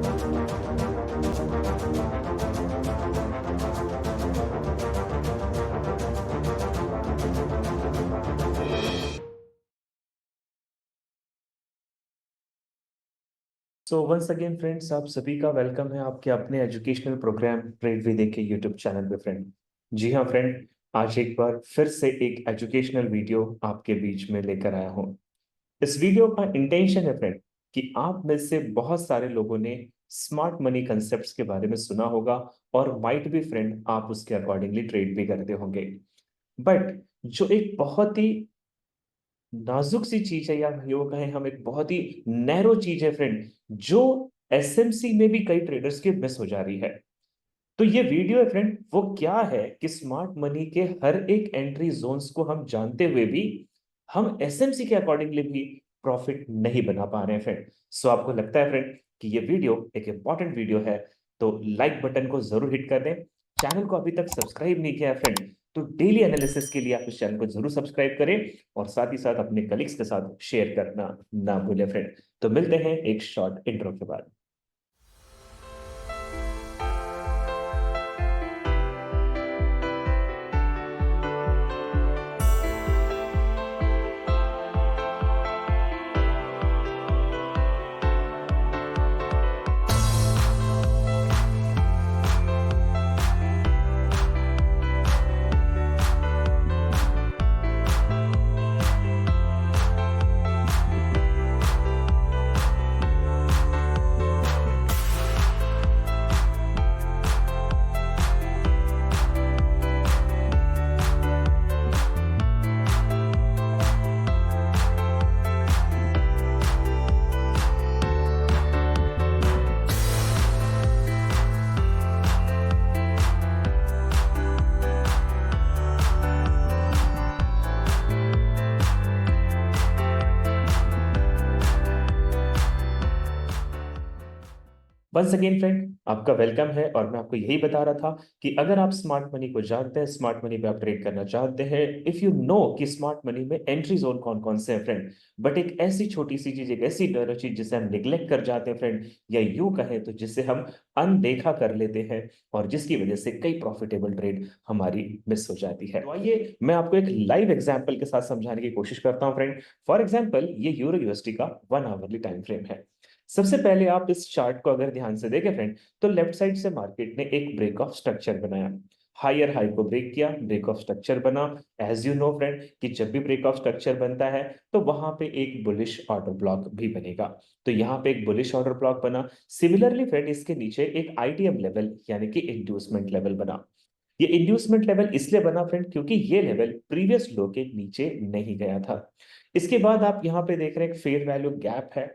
So once again friends, आप सभी का वेलकम है आपके अपने एजुकेशनल प्रोग्राम ट्रेड विद के यूट्यूब चैनल पे फ्रेंड। जी हाँ फ्रेंड, आज एक बार फिर से एक एजुकेशनल वीडियो आपके बीच में लेकर आया हूँ। इस वीडियो का इंटेंशन है फ्रेंड कि आप में से बहुत सारे लोगों ने स्मार्ट मनी कंसेप्ट्स के बारे में सुना होगा और माइट भी फ्रेंड आप उसके अकॉर्डिंगली ट्रेड भी करते होंगे। बट जो एक बहुत ही नाजुक सी चीज है, या यूं कहें हम एक बहुत ही नैरो चीज है फ्रेंड, जो एसएमसी में भी कई ट्रेडर्स की मिस हो जा रही है। तो ये वीडियो है फ्रेंड, वो क्या है कि स्मार्ट मनी के हर एक एंट्री जोन्स को हम जानते हुए भी हम एसएमसी के अकॉर्डिंगली भी प्रॉफिट नहीं बना पा रहे हैं फ्रेंड। सो आपको लगता है फ्रेंड कि ये वीडियो एक इंपॉर्टेंट वीडियो है, तो लाइक बटन को जरूर हिट कर दें। चैनल को अभी तक सब्सक्राइब नहीं किया है फ्रेंड, तो डेली एनालिसिस के लिए आप इस चैनल को जरूर सब्सक्राइब करें और साथ ही साथ अपने कलीग्स के साथ शेयर करना ना भूलें फ्रेंड। तो मिलते हैं एक शॉर्ट इंट्रो के बाद। वंस अगेन फ्रेंड, आपका वेलकम है। और मैं आपको यही बता रहा था कि अगर आप स्मार्ट मनी को जानते हैं, स्मार्ट मनी पे आप ट्रेड करना चाहते हैं, इफ यू नो कि स्मार्ट मनी में एंट्री जोन कौन कौन से हैं फ्रेंड, बट एक ऐसी छोटी सी चीज, एक ऐसी डर चीज जिसे हम निग्लेक्ट कर जाते हैं फ्रेंड, या यूं कहें तो जिसे हम अनदेखा कर लेते हैं, और जिसकी वजह से कई प्रॉफिटेबल ट्रेड हमारी मिस हो जाती है। तो आइए मैं आपको एक लाइव एग्जांपल के साथ समझाने की कोशिश करता हूं फ्रेंड। फॉर एग्जांपल, ये यूरो यूएसडी का 1 आवरली टाइम फ्रेम है। सबसे पहले आप इस चार्ट को अगर ध्यान से देखें फ्रेंड, तो लेफ्ट साइड से मार्केट ने एक ब्रेक ऑफ स्ट्रक्चर बनाया, हायर हाई को ब्रेक किया, ब्रेक ऑफ स्ट्रक्चर बना। एज यू नो फ्रेंड कि जब भी ब्रेक ऑफ स्ट्रक्चर बनता है तो वहां पे एक बुलिश ऑर्डर ब्लॉक भी बनेगा। तो यहाँ पे एक बुलिश ऑर्डर ब्लॉक बना। सिमिलरली फ्रेंड, इसके नीचे एक आईटीएम लेवल यानी कि इंड्यूसमेंट लेवल बना। ये इंड्यूसमेंट लेवल इसलिए बना फ्रेंड क्योंकि ये लेवल प्रीवियस लो के नीचे नहीं गया था। इसके बाद आप यहाँ पे देख रहे हैं एक फेयर वैल्यू गैप है।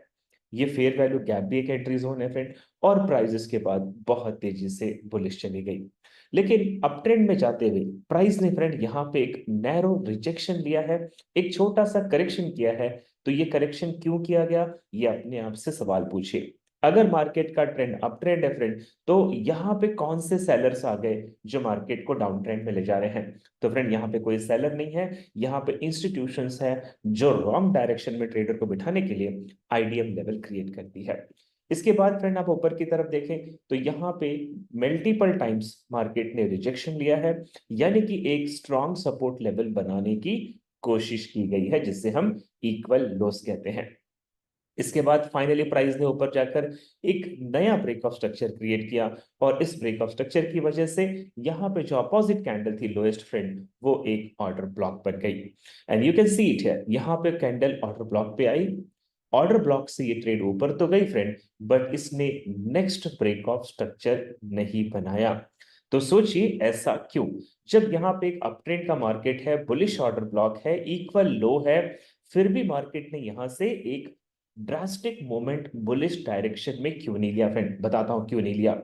ये फेयर वैल्यू गैप भी एक एंट्री जोन है फ्रेंड, और प्राइस के बाद बहुत तेजी से बुलिश चली गई। लेकिन अप ट्रेंड में जाते हुए प्राइस ने फ्रेंड यहाँ पे एक नैरो रिजेक्शन लिया है, एक छोटा सा करेक्शन किया है। तो ये करेक्शन क्यों किया गया, ये अपने आप से सवाल पूछिए। अगर मार्केट का ट्रेंड अप ट्रेंड है फ्रेंड, तो यहाँ पे कौन से सेलर्स आ गए जो मार्केट को डाउन ट्रेंड में ले जा रहे हैं? तो फ्रेंड यहाँ पे कोई सेलर नहीं है, यहाँ पे इंस्टीट्यूशंस है जो रॉन्ग डायरेक्शन में ट्रेडर को बिठाने के लिए आईडीएम लेवल क्रिएट करती है। इसके बाद फ्रेंड आप ऊपर की तरफ देखें तो यहाँ पे मल्टीपल टाइम्स मार्केट ने रिजेक्शन लिया है, यानी कि एक स्ट्रॉन्ग सपोर्ट लेवल बनाने की कोशिश की गई है, जिसे हम इक्वल लोस कहते हैं। इसके बाद फाइनली प्राइस ने ऊपर जाकर एक नया ब्रेक ऑफ स्ट्रक्चर क्रिएट किया, और इस ब्रेक ऑफ स्ट्रक्चर की वजह से यहाँ पे जो अपोजिट कैंडल थी लोएस्ट फ्रेंड, वो एक ऑर्डर ब्लॉक बन गई। And you can see it है, यहाँ पे कैंडल ऑर्डर ब्लॉक पे आई। ऑर्डर ब्लॉक से ये ट्रेड ऊपर तो गई फ्रेंड, बट इसने नेक्स्ट ब्रेक ऑफ स्ट्रक्चर नहीं बनाया। तो सोचिए ऐसा क्यों? जब यहाँ पे एक अप ट्रेंड का मार्केट है, बुलिश ऑर्डर ब्लॉक है, इक्वल लो है, फिर भी मार्केट ने यहां से एक ड्रास्टिक मोमेंट बुलिश डायरेक्शन में क्यों नहीं लिया फ्रेंड? बताता हूं क्यों नहीं लिया।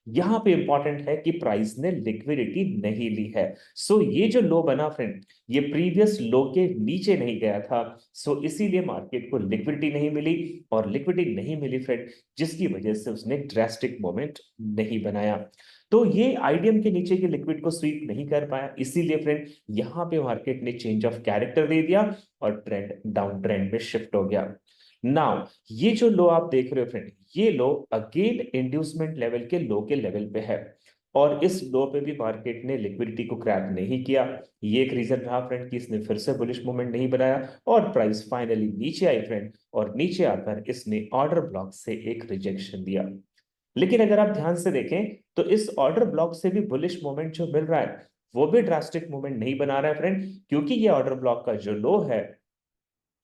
यहां पे इंपॉर्टेंट है कि प्राइस ने लिक्विडिटी नहीं ली है। सो ये जो लो बना फ्रेंड, ये प्रीवियस लो के नीचे नहीं गया था। सो इसीलिए मार्केट को लिक्विडिटी नहीं मिली, और लिक्विडिटी नहीं मिली फ्रेंड, जिसकी वजह से उसने ड्रास्टिक मोमेंट नहीं बनाया। तो ये आईडीएम के नीचे के लिक्विड को स्वीप नहीं कर पाया, इसीलिए फ्रेंड यहाँ पे मार्केट ने चेंज ऑफ कैरेक्टर दे दिया और ट्रेंड डाउन ट्रेंड में शिफ्ट हो गया। नाउ ये जो लो आप देख रहे हो फ्रेंड, ये लो अगेन इंड्यूसमेंट लेवल के लो के लेवल पे है, और इस लो पे भी मार्केट ने लिक्विडिटी को क्रैक नहीं किया। ये एक रीजन रहा फ्रेंड कि इसने फिर से बुलिश मूवमेंट नहीं बनाया और प्राइस फाइनली नीचे आई फ्रेंड, और नीचे आकर इसने ऑर्डर ब्लॉक से एक रिजेक्शन दिया। लेकिन अगर आप ध्यान से देखें तो इस ऑर्डर ब्लॉक से भी बुलिश मोमेंट जो मिल रहा है वो भी ड्रास्टिक मूवमेंट नहीं बना रहा है फ्रेंड, क्योंकि ये ऑर्डर ब्लॉक का जो लो है,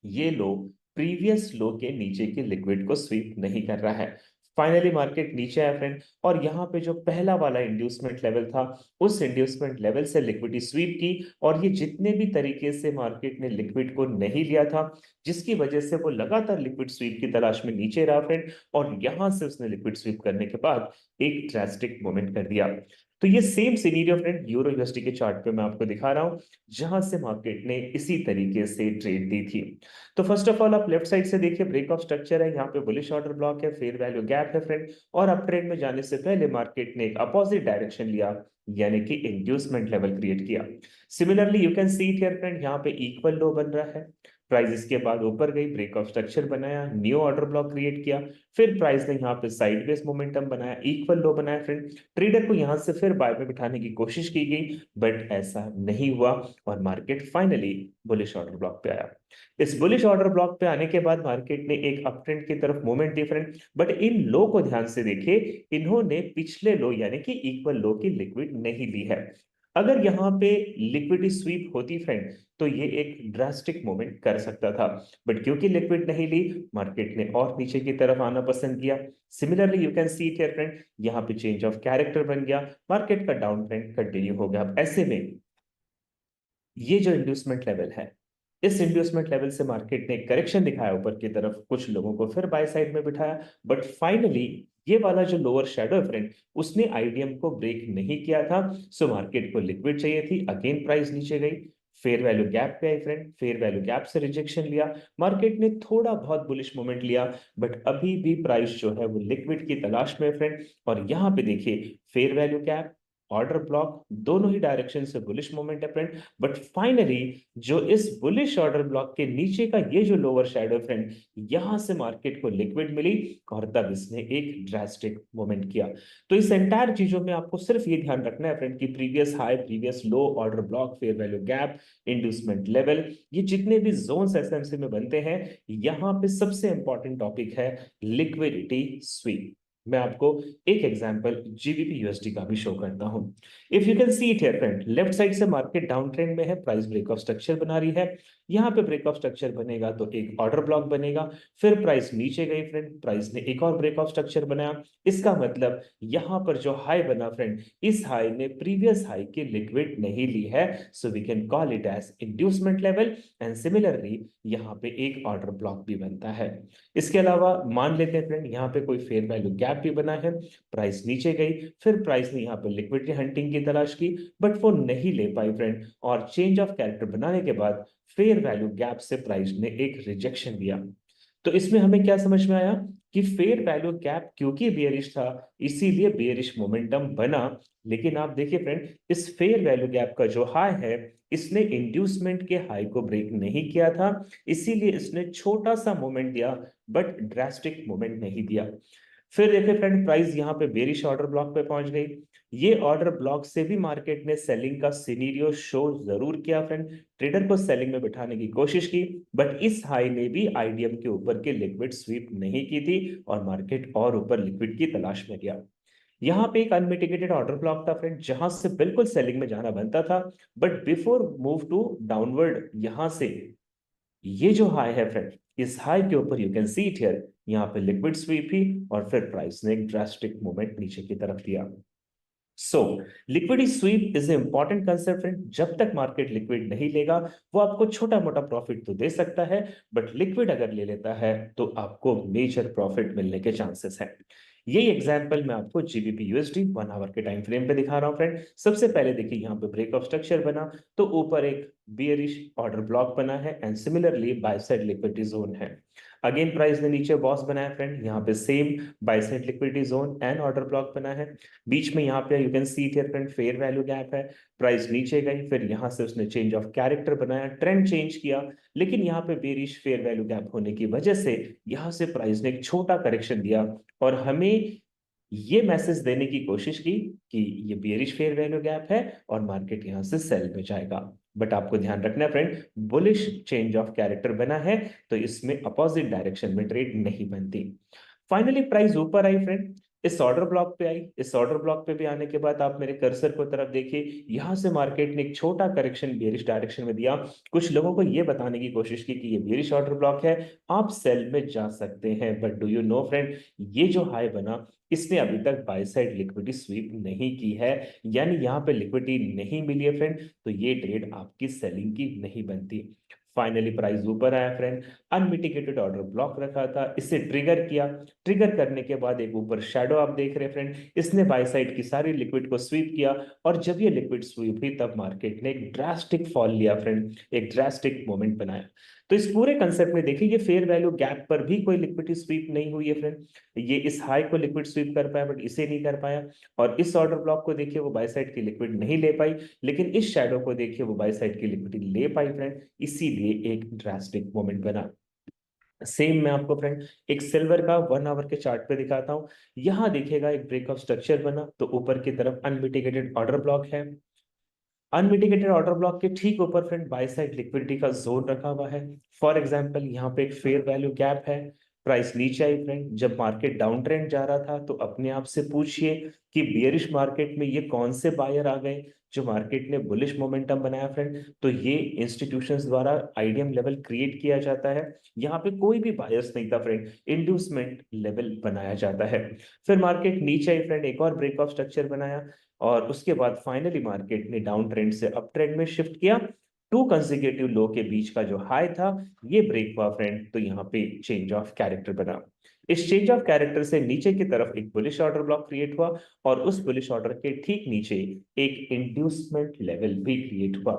ये लो प्रीवियस लो के नीचे के लिक्विड को स्वीप नहीं कर रहा है। फाइनली मार्केट नीचे आया फ्रेंड, और यहाँ पे जो पहला वाला इंड्यूसमेंट लेवल था, उस इंड्यूसमेंट लेवल से लिक्विडिटी स्वीप की, और ये जितने भी तरीके से मार्केट ने लिक्विड को नहीं लिया था, जिसकी वजह से वो लगातार लिक्विड स्वीप की तलाश में नीचे रहा फ्रेंड, और यहां से उसने लिक्विड स्वीप करने के बाद एक ड्रास्टिक मूवमेंट कर दिया। तो ये same scenario friend euro USD के चार्ट पे मैं आपको दिखा रहा हूं, जहां से मार्केट ने इसी तरीके से ट्रेड दी थी। तो फर्स्ट ऑफ ऑल आप लेफ्ट साइड से देखिए, ब्रेक ऑफ स्ट्रक्चर है, यहाँ पे बुलिश ऑर्डर ब्लॉक है, फेयर वैल्यू गैप है फ्रेंड, और अप ट्रेंड में जाने से पहले मार्केट ने एक अपोजिट डायरेक्शन लिया, यानी कि इंड्यूसमेंट लेवल क्रिएट किया। Similarly you can see it here friend, यहाँ पे इक्वल लो बन रहा है, प्राइस इसके बाद ऊपर गई, ब्रेक ऑफ स्ट्रक्चर बनाया, न्यू ऑर्डर ब्लॉक क्रिएट किया, फिर प्राइस ने यहाँ पे साइडवेज मोमेंटम बनाया, इक्वल लो बनाया फ्रेंड, ट्रेडर को यहाँ से फिर बाय में बिठाने की कोशिश की गई, बट ऐसा नहीं हुआ, और market finally bullish order block पे आया। इस बुलिश ऑर्डर ब्लॉक पे आने के बाद मार्केट ने एक अप ट्रेंड की तरफ मूवमेंट दी फ्रेंड, बट इन लो को ध्यान से देखिए, इन्होंने पिछले लो यानी कि इक्वल लो की लिक्विड नहीं ली है। अगर यहाँ पे लिक्विडिटी स्वीप होती फ्रेंड, तो ये एक ड्रास्टिक मूवमेंट कर सकता था, बट क्योंकि लिक्विड नहीं ली, मार्केट ने और नीचे की तरफ आना पसंद किया। Similarly you can see it here friend, यहाँ पे चेंज ऑफ कैरेक्टर बन गया, मार्केट का डाउन ट्रेंड कंटिन्यू हो गया। अब ऐसे में ये जो इंड्यूसमेंट लेवल है, इस इंड्यूसमेंट लेवल से मार्केट ने करेक्शन दिखाया ऊपर की तरफ, कुछ लोगों को फिर बाय साइड में बिठाया, बट फाइनली ये वाला जो लोअर शैडो है फ्रेंड, उसने आईडीएम को ब्रेक नहीं किया था, सो मार्केट को लिक्विड चाहिए थी, अगेन प्राइस नीचे गई, फेयर वैल्यू गैप पे आई फ्रेंड, फेयर वैल्यू गैप से रिजेक्शन लिया, मार्केट ने थोड़ा बहुत बुलिश मोमेंट लिया, बट अभी भी प्राइस जो है वो लिक्विड की तलाश में है फ्रेंड, और यहाँ पे देखिए fair value gap, order block, दोनों ही डायरेक्शन से बुलिश मोमेंट है फ्रेंड, बट फाइनली जो इस बुलिश ऑर्डर ब्लॉक के नीचे का ये जो लोअर शैडो फ्रेंड, यहां से मार्केट को लिक्विड मिली, और तब इसने एक ड्रास्टिक मूवमेंट किया। तो इस एंटायर चीजों में आपको सिर्फ ये ध्यान रखना है फ्रेंड कि प्रीवियस हाई, प्रीवियस लो, order block, fair value gap, inducement level, ये जितने भी जोन्स एसएमसी में बनते हैं, यहां पे सबसे इंपॉर्टेंट टॉपिक है लिक्विडिटी स्वीप। मैं आपको एक एग्जांपल जीबीपी यूएसडी का भी शो करता हूं। If you can see it here friend, left side से मार्केट डाउन ट्रेंड में है, प्राइस ब्रेक ऑफ स्ट्रक्चर बना रही है, यहाँ पे ब्रेक ऑफ स्ट्रक्चर बनेगा तो एक ऑर्डर ब्लॉक बनेगा, फिर प्राइस नीचे गई फ्रेंड, प्राइस ने एक और ब्रेक ऑफ स्ट्रक्चर बनाया, इसका मतलब यहाँ पर जो हाई बना फ्रेंड, इस हाई ने प्रीवियस हाई की लिक्विड नहीं ली है, so we can call it as inducement level, and similarly यहाँ पे एक ऑर्डर ब्लॉक भी बनता है। इसके अलावा मान लेते हैं फ्रेंड, यहाँ पे कोई फेयर वैल्यू गैप भी बना है, प्राइस नीचे गई, फिर प्राइस ने यहाँ पे लिक्विडिटी हंटिंग की तलाश की, बट वो नहीं ले पाई फ्रेंड, और चेंज ऑफ कैरेक्टर बनाने के बाद फेयर वैल्यू गैप से प्राइस ने एक रिजेक्शन दिया। तो इसमें हमें क्या समझ में आया कि फेयर वैल्यू गैप क्योंकि बेयरिश था, इसीलिए बेयरिश मोमेंटम बना। लेकिन आप देखिए फ्रेंड, इस फेयर वैल्यू गैप का जो हाई है, इसने इंड्यूसमेंट के हाई को ब्रेक नहीं किया था, इसीलिए इसने छोटा सा मोमेंट दिया, बट ड्रास्टिक मोमेंट नहीं दिया। फिर देखिए फ्रेंड, प्राइस यहाँ पे बेरिश ऑर्डर ब्लॉक पे पहुंच गई, ये ऑर्डर ब्लॉक से भी मार्केट ने सेलिंग का सिनेरियो शो जरूर किया फ्रेंड, ट्रेडर को सेलिंग में बिठाने की कोशिश की, बट इस हाई ने भी आईडीएम के ऊपर के लिक्विड स्वीप नहीं की थी, और मार्केट और ऊपर लिक्विड की तलाश में गया। यहाँ पे एक अनमिटिगेटेड ऑर्डर ब्लॉक था फ्रेंड, जहां से बिल्कुल सेलिंग में जाना बनता था, but before move to downward, यहां से ये जो हाई है फ्रेंड, इस हाई के ऊपर you can see it here, यहाँ पे लिक्विड स्वीप ही, और फिर प्राइस ने एक ड्रास्टिक मूवमेंट नीचे की तरफ दिया। So liquidity SVEEP is important concept friend, जब तक मार्केट लिक्विड नहीं लेगा, वो आपको छोटा मोटा प्रॉफिट तो दे सकता है, बट लिक्विड अगर ले लेता है तो आपको मेजर प्रॉफिट मिलने के चांसेस हैं। यही एग्जांपल मैं आपको जीबीपी यूएसडी 1 आवर के टाइम फ्रेम पे दिखा रहा हूं फ्रेंड। सबसे पहले देखिए, यहाँ पे ब्रेक ऑफ स्ट्रक्चर बना, तो ऊपर एक बियरिश ऑर्डर ब्लॉक बना है, and similarly by side liquidity zone है। अगेन प्राइस ने नीचे बॉस बनाया फ्रेंड, यहाँ पे same by side liquidity zone and order block बना है। बीच में यहाँ पे you can see here friend fair value gap है। प्राइस नीचे गई, फिर यहाँ से उसने चेंज ऑफ कैरेक्टर बनाया, ट्रेंड चेंज किया, लेकिन यहाँ पे बेरिश फेयर वैल्यू गैप होने की वजह से यहाँ से प्राइस ने एक छोटा करेक्शन दिया और हमें ये मैसेज देने की कोशिश की कि ये बेरिश फेयर वैल्यू गैप है और मार्केट यहां से सेल में जाएगा। बट आपको ध्यान रखना है friend, bullish change of character बना है तो इसमें अपोजिट डायरेक्शन में ट्रेड नहीं बनती। फाइनली प्राइस ऊपर आई फ्रेंड, इस ऑर्डर ब्लॉक पे आई। इस ऑर्डर ब्लॉक पे भी आने के बाद आप मेरे कर्सर को तरफ देखिए, यहां से मार्केट ने एक छोटा करेक्शन बेरिश डायरेक्शन में दिया। कुछ लोगों को यह बताने की कोशिश की कि ये बेरिश ऑर्डर ब्लॉक है, आप सेल में जा सकते हैं। But do you no friend, ये जो हाई बना इसने अभी तक बाय साइड लिक्विडिटी स्वीप नहीं की है, यानी यहाँ पे लिक्विडिटी नहीं मिली है फ्रेंड, तो ये ट्रेड आपकी सेलिंग की नहीं बनती। फाइनली प्राइस ऊपर आया फ्रेंड, अनमिटिगेटेड ऑर्डर ब्लॉक रखा था, इसे ट्रिगर किया। ट्रिगर करने के बाद एक ऊपर शैडो आप देख रहे हैं फ्रेंड, इसने बाय साइड की सारी लिक्विड को स्वीप किया और जब ये लिक्विड स्वीप हुई तब मार्केट ने एक ड्रास्टिक फॉल लिया फ्रेंड, एक ड्रास्टिक मोमेंट बनाया। तो इस पूरे कंसेप्ट में देखिए, ये फेयर वैल्यू गैप पर भी कोई लिक्विडिटी स्वीप नहीं हुई है फ्रेंड। ये इस हाई को लिक्विड स्वीप कर पाया बट इसे नहीं कर पाया। और इस ऑर्डर ब्लॉक को देखिए, वो बाय साइड की लिक्विड नहीं ले पाई, लेकिन इस शैडो को देखिए वो बाय साइड की लिक्विडिटी ले पाई फ्रेंड, इसीलिए एक ड्रास्टिक मोमेंट बना। सेम मैं आपको फ्रेंड एक सिल्वर का 1 आवर के चार्ट पे दिखाता हूं। यहां देखिएगा एक ब्रेक ऑफ स्ट्रक्चर बना, तो ऊपर की तरफ अनमिटिगेटेड ऑर्डर ब्लॉक है। अनमिटिगेटेड ऑर्डर ब्लॉक के ठीक ऊपर फ्रेंड बाय साइड लिक्विडिटी का जोन रखा हुआ है। फॉर एग्जांपल यहाँ पे एक फेयर वैल्यू गैप है, प्राइस नीचे आई फ्रेंड। जब मार्केट डाउन ट्रेंड जा रहा था तो अपने आप से पूछिए कि बियरिश मार्केट में ये कौन से बायर आ गए जो मार्केट ने बुलिश मोमेंटम बनाया फ्रेंड। तो ये इंस्टीट्यूशंस द्वारा आईडीएम लेवल क्रिएट किया जाता है, यहाँ पे कोई भी बायर्स नहीं था फ्रेंड, इंड्यूसमेंट लेवल बनाया जाता है। फिर मार्केट नीचे आई फ्रेंड, एक और ब्रेक ऑफ स्ट्रक्चर बनाया और उसके बाद फाइनली मार्केट ने डाउन ट्रेंड से अप ट्रेंड में शिफ्ट किया। टू कंसेक्यूटिव लो के बीच का जो हाई था ये ब्रेक हुआ फ्रेंड, तो यहाँ पे चेंज ऑफ कैरेक्टर बना। इस चेंज ऑफ कैरेक्टर से नीचे की तरफ एक बुलिश ऑर्डर ब्लॉक क्रिएट हुआ और उस बुलिश ऑर्डर के ठीक नीचे एक इंड्यूसमेंट लेवल भी क्रिएट हुआ।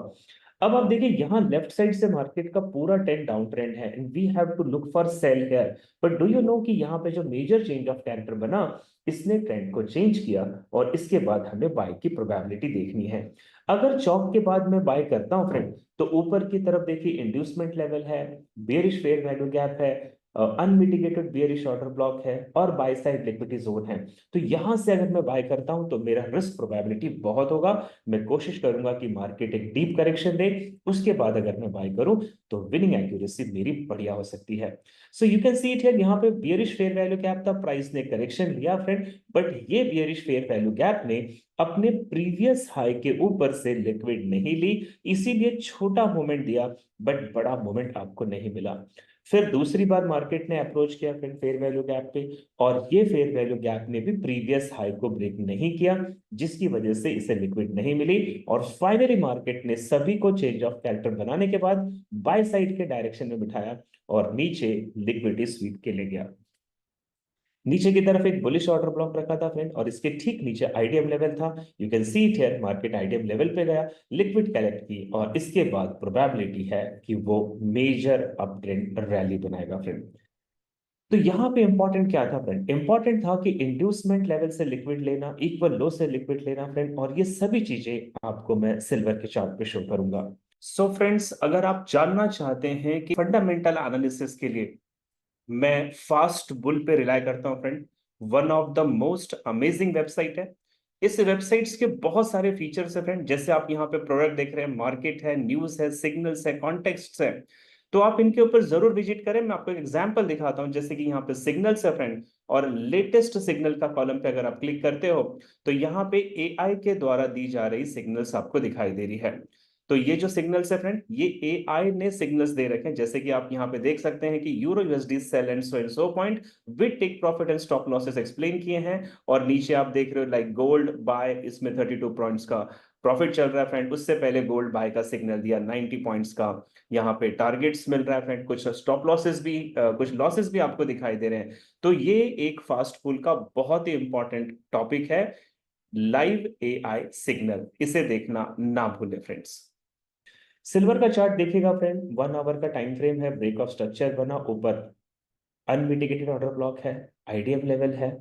अब आप देखिए, यहाँ लेफ्ट साइड से मार्केट का पूरा 10 डाउन ट्रेंड है and we have to look for sell here. But do you know कि यहाँ पे जो मेजर चेंज ऑफ कैरेक्टर बना, इसने ट्रेंड को चेंज किया और इसके बाद हमें बाय की प्रोबेबिलिटी देखनी है। अगर चौक के बाद मैं बाय करता हूं फ्रेंड, तो ऊपर की तरफ देखिए इंड्यूसमेंट लेवल है, बेयरिश फेयर वैल्यू गैप है, अनमिटिगेटेड बेयरिश ऑर्डर ब्लॉक है और बाय साइड लिक्विडिटी जोन है। तो यहां से अगर मैं बाय करता हूं तो मेरा रिस्क प्रोबेबिलिटी बहुत होगा। मैं कोशिश करूंगा कि मार्केट एक डीप करेक्शन दे, उसके बाद अगर मैं बाय करूं तो विनिंग एक्यूरेसी मेरी बढ़िया हो सकती है। So you can see it here, यहाँ पे बियरिश फेयर वैल्यू गैप था, प्राइस ने करेक्शन लिया फ्रेंड, बट ये बियरिश फेयर वैल्यू गैप ने अपने प्रीवियस हाई के ऊपर से लिक्विड नहीं ली, इसीलिए छोटा मोमेंट दिया बट बड़ा मोमेंट आपको नहीं मिला। फिर दूसरी बार मार्केट ने अप्रोच किया फ्रेंड फेयर वैल्यू गैप पे, और ये फेयर वैल्यू गैप ने भी प्रीवियस हाई को ब्रेक नहीं किया, जिसकी वजह से इसे लिक्विड नहीं मिली और फाइनली मार्केट ने सभी को चेंज ऑफ कैरेक्टर बनाने के बाद बाय साइड के डायरेक्शन में बिठाया और नीचे लिक्विडिटी स्वीप के ले गया। नीचे की तरफ एक बुलिश ऑर्डर ब्लॉक रखा था फ्रेंड और इसके ठीक नीचे आईडीएम लेवल था। You can see it here, market IDM level पे गया, लिक्विड कलेक्ट की और इसके बाद प्रोबेबिलिटी है कि वो मेजर अप ट्रेंड रैली बनाएगा फ्रेंड। तो यहाँ पे इंपॉर्टेंट क्या था फ्रेंड, इंपॉर्टेंट था कि इंड्यूसमेंट लेवल से लिक्विड लेना, इक्वल लो से लिक्विड लेना फ्रेंड, और ये सभी चीजें आपको मैं सिल्वर के चार्ट पे शो करूंगा। सो फ्रेंड्स, अगर आप जानना चाहते हैं कि फंडामेंटल एनालिसिस के लिए मैं फास्ट बुल पे रिलाय करता हूं friend, one of the most amazing website है। इस वेबसाइट्स के बहुत सारे फीचर्स है फ्रेंड, जैसे आप यहाँ पे प्रोडक्ट देख रहे हैं, मार्केट है, न्यूज है, सिग्नल्स है, कॉन्टेक्स्ट है, तो आप इनके ऊपर जरूर विजिट करें। मैं आपको एक एग्जांपल दिखाता हूं, जैसे कि यहाँ पे सिग्नल्स है फ्रेंड, और लेटेस्ट सिग्नल का कॉलम पे अगर आप क्लिक करते हो तो यहाँ पे एआई के द्वारा दी जा रही सिग्नल्स आपको दिखाई दे रही है। तो ये जो सिग्नल्स है फ्रेंड, ये एआई ने सिग्नल्स दे रखे हैं, जैसे कि आप यहाँ पे देख सकते हैं कि euro USD sell and so point with take profit and stop losses explain किए हैं। और नीचे आप देख रहे हो लाइक गोल्ड बाय, इसमें 32 पॉइंट्स का प्रॉफिट चल रहा है फ्रेंड, उससे पहले गोल्ड बाय का सिग्नल दिया 90 पॉइंट्स का। यहाँ पे टारगेट्स मिल रहा है फ्रेंड, कुछ स्टॉप लॉसेस भी कुछ लॉसेस भी आपको दिखाई दे रहे हैं। तो ये एक फास्ट पुल का बहुत ही इंपॉर्टेंट टॉपिक है, लाइव एआई सिग्नल, इसे देखना ना भूले फ्रेंड्स। सिल्वर का चार्ट देखिएगा फ्रेंड, 1 आवर का टाइम फ्रेम है, ब्रेक ऑफ स्ट्रक्चर बना ऊपर अनमिटिगेटेड ऑर्डर ब्लॉक है, आईडीएम लेवल है।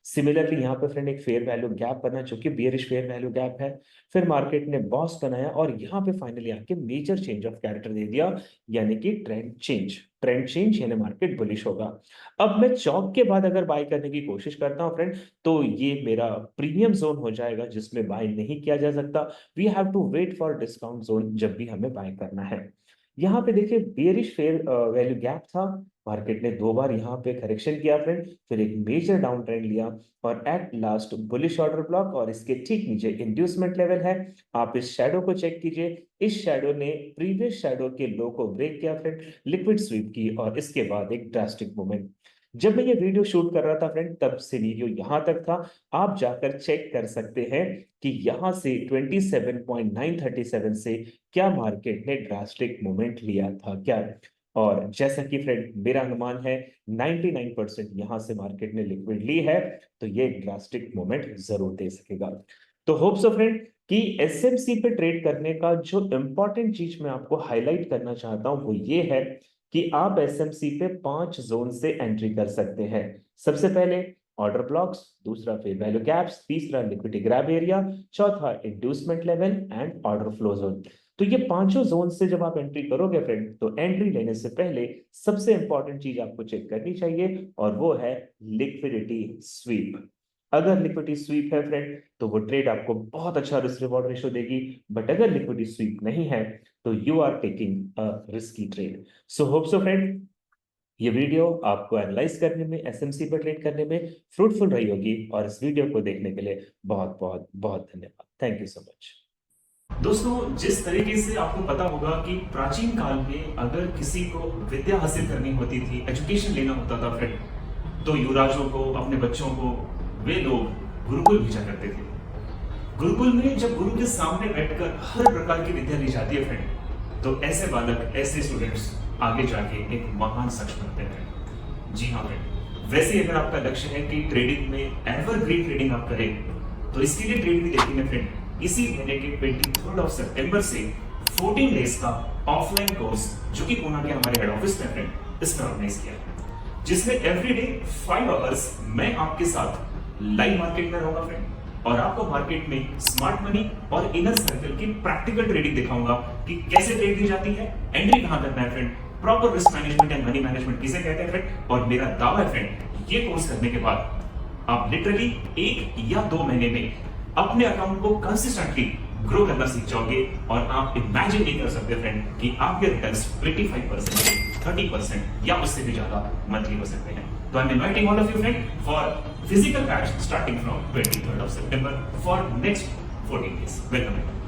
सिमिलरली यहाँ पे फ्रेंड एक फेयर वैल्यू गैप बना जो कि बियरिश फेयर वैल्यू गैप है। फिर मार्केट ने बॉस बनाया और यहाँ पे फाइनली आके मेजर चेंज ऑफ कैरेक्टर दे दिया, यानी कि ट्रेंड चेंज यानी मार्केट बुलिश होगा। अब मैं चौक के बाद अगर बाय करने की कोशिश करता हूँ फ्रेंड, तो ये मेरा प्रीमियम जोन हो जाएगा जिसमें बाय नहीं किया जा सकता। We have to wait for discount zone जब भी हमें बाय करना है। यहाँ पे देखिए बियरिश फेयर वैल्यू गैप था, मार्केट ने 2 बार यहाँ पे करेक्शन किया फ्रेंड, फिर एक मेजर डाउन ट्रेंड लिया और at last bullish order block और इसके ठीक नीचे इंड्यूसमेंट लेवल है। आप इस शैडो को चेक कीजिए, इस शैडो ने प्रीवियस शैडो के लो को ब्रेक किया फ्रेंड, लिक्विड स्वीप की और इसके बाद एक ड्रास्टिक मूवमेंट। जब मैं ये वीडियो शूट कर रहा था फ्रेंड, तब सिनेरियो यहां तक था। आप जाकर चेक कर सकते हैं कि यहां से 27.937 से क्या मार्केट ने ड्रास्टिक मूवमेंट लिया था क्या। और जैसा कि फ्रेंड मेरा अनुमान है 99% यहां से मार्केट ने लिक्विड ली है, तो ये ड्रास्टिक मूवमेंट जरूर दे सकेगा। तो होप सो फ्रेंड कि एसएमसी पे ट्रेड करने का जो इंपॉर्टेंट चीज मैं आपको हाईलाइट करना चाहता हूं वो ये है कि आप एसएमसी पे 5 जोन से एंट्री कर सकते हैं। सबसे पहले ऑर्डर ब्लॉक्स, दूसरा फेयर वैल्यू गैप्स, तीसरा लिक्विडिटी ग्रैब एरिया, चौथा inducement level and order flow zone. तो ये पांचों जोन से जब आप एंट्री करोगे फ्रेंड, तो एंट्री लेने से पहले सबसे इंपॉर्टेंट चीज आपको चेक करनी चाहिए और वो है लिक्विडिटी स्वीप। अगर लिक्विडिटी स्वीप है फ्रेंड, तो वो ट्रेड आपको बहुत अच्छा रिस्क रिवॉर्ड रेशो देगी, बट अगर लिक्विडिटी स्वीप नहीं है तो you are taking a risky trade. So hope so friend ये वीडियो आपको एनालाइज करने में, एसएमसी पर ट्रेड करने में फ्रूटफुल रही होगी, और इस वीडियो को देखने के लिए बहुत बहुत बहुत धन्यवाद। Thank you so much. दोस्तों, जिस तरीके से आपको पता होगा कि प्राचीन काल में अगर किसी को विद्या हासिल करनी होती थी, एजुकेशन लेना होता था फ्रेंड, तो युवराजों को, अपने बच्चों को वे लोग गुरुकुल भेजा करते थे। गुरुकुल में जब गुरु के सामने बैठकर हर प्रकार की विद्या ली जाती है फ्रेंड, तो ऐसे बालक, ऐसे स्टूडेंट्स आगे जाके एक महान शख्स बनते हैं। जी हाँ फ्रेंड, वैसे अगर आपका लक्ष्य है कि ट्रेडिंग में एवरग्रीन ट्रेडिंग आप करें, तो इसके लिए ट्रेड भी देखेंगे फ्रेंड। इसी महीने के 23 सितंबर से 14 डेज का ऑफलाइन कोर्स, जो कि पुणे के हमारे हेड ऑफिस में फ्रेंड, इसमें ऑर्गेनाइज किया है, जिसमें एवरीडे 5 आवर्स मैं आपके साथ लाइव मार्केट में रहूंगा फ्रेंड, और आपको मार्केट में स्मार्ट मनी और इनर सर्कल की प्रैक्टिकल ट्रेडिंग दिखाऊंगा कि कैसे ट्रेड दी जाती है, एंट्री कहां करना है friend, proper risk management and money management किसे कहते हैं फ्रेंड। और मेरा दावा है फ्रेंड, ये कोर्स करने के बाद आप लिटरली 1 या 2 महीने में अपने अकाउंट को कंसिस्टेंटली ग्रो करना सीख जाओगे, और आप इमेजिन नहीं कर सकते फ्रेंड कि आपके रिटर्न्स 25%, 30% या उससे भी ज्यादा मंथली हो सकते हैं। तो I am inviting all of you friend for physical batch starting from 23 September for next 14 days। Welcome.